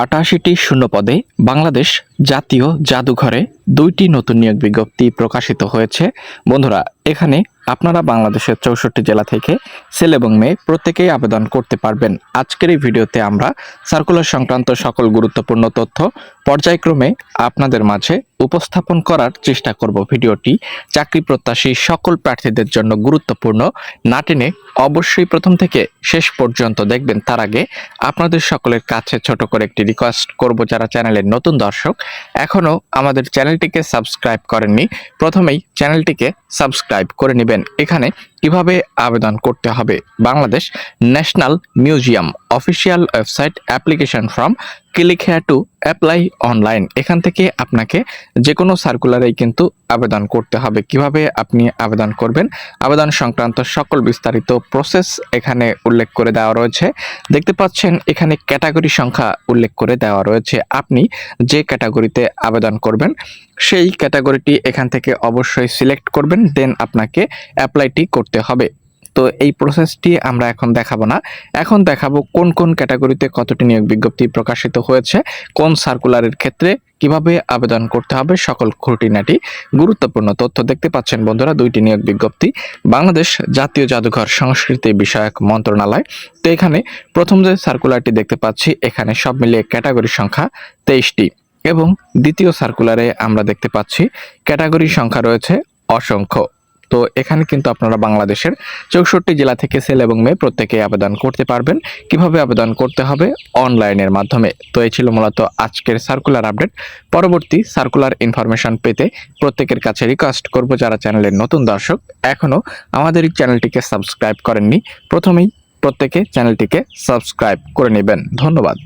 ৮৮টি শূন্যপদে বাংলাদেশ জাতীয় জাদুঘরে ২টি নতুন নিয়োগ বিজ্ঞপ্তি প্রকাশিত হয়েছে। বন্ধুরা, এখানে আপনারা বাংলাদেশের ৬৪ জেলা থেকে ছেলে এবং মেয়ে প্রত্যেকেই আবেদন করতে পারবেন। আজকের এই ভিডিওতে আমরা সার্কুলার সংক্রান্ত সকল গুরুত্বপূর্ণ তথ্য পর্যায়ক্রমে আপনাদের মাঝে উপস্থাপন করার চেষ্টা করব। ভিডিওটি চাকরি প্রত্যাশী সকল প্রার্থীদের জন্য গুরুত্বপূর্ণ। না টেনে অবশ্যই প্রথম থেকে শেষ পর্যন্ত দেখবেন। তার আগে আপনাদের সকলের কাছে ছোট করে একটি রিকোয়েস্ট করব, যারা চ্যানেলের নতুন দর্শক এখনও আমাদের চ্যানেলটিকে সাবস্ক্রাইব করেননি, প্রথমেই চ্যানেলটিকে সাবস্ক্রাইব করে নেবেন। এখানে কিভাবে আবেদন করতে হবে: Bangladesh national museum official website application form, click here to apply online. এখান থেকে আপনাকে যে কোনো সার্কুলারেই কিন্তু আবেদন করতে হবে। কিভাবে আপনি আবেদন করবেন, আবেদন সংক্রান্ত সকল বিস্তারিত প্রসেস এখানে উল্লেখ করে দেওয়া রয়েছে। দেখতে পাচ্ছেন এখানে ক্যাটাগরি সংখ্যা উল্লেখ করে দেওয়া রয়েছে। আপনি যে ক্যাটাগরিতে আবেদন করবেন সেই ক্যাটাগরিটি এখান থেকে অবশ্যই সিলেক্ট করবেন, দেন আপনাকে অ্যাপ্লাইটি করতে হবে। তো এই প্রসেসটি আমরা এখন দেখাবো না, এখন দেখাবো কোন কোন ক্যাটাগরিতে কতটি নিয়োগ বিজ্ঞপ্তি প্রকাশিত হয়েছে, কোন সার্কুলারের ক্ষেত্রে কিভাবে আবেদন করতে হবে, সকল খুঁটিনাটি গুরুত্বপূর্ণ তথ্য। দেখতে পাচ্ছেন বন্ধুরা, 2টি নিয়োগ বিজ্ঞপ্তি বাংলাদেশ জাতীয় জাদুঘর সংস্কৃতি বিষয়ক মন্ত্রণালয়। তো এখানে প্রথম যে সার্কুলারটি দেখতে পাচ্ছি, এখানে সব মিলিয়ে ক্যাটাগরি সংখ্যা 23টি এবং দ্বিতীয় সার্কুলারে আমরা দেখতে পাচ্ছি ক্যাটাগরি সংখ্যা রয়েছে অসংখ্য। তো এখানে কিন্তু আপনারা বাংলাদেশের 64 জেলা থেকে ছেলে এবং মেয়ে প্রত্যেকেই আবেদন করতে পারবেন। কিভাবে আবেদন করতে হবে? অনলাইনের মাধ্যমে। তো এই ছিল মূলত আজকের সার্কুলার আপডেট। পরবর্তী সার্কুলার ইনফরমেশন পেতে প্রত্যেকের কাছে রিকোয়েস্ট করব, যারা চ্যানেলের নতুন দর্শক এখনও আমাদের এই চ্যানেলটিকে সাবস্ক্রাইব করেননি, প্রথমেই প্রত্যেকে চ্যানেলটিকে সাবস্ক্রাইব করে নেবেন। ধন্যবাদ।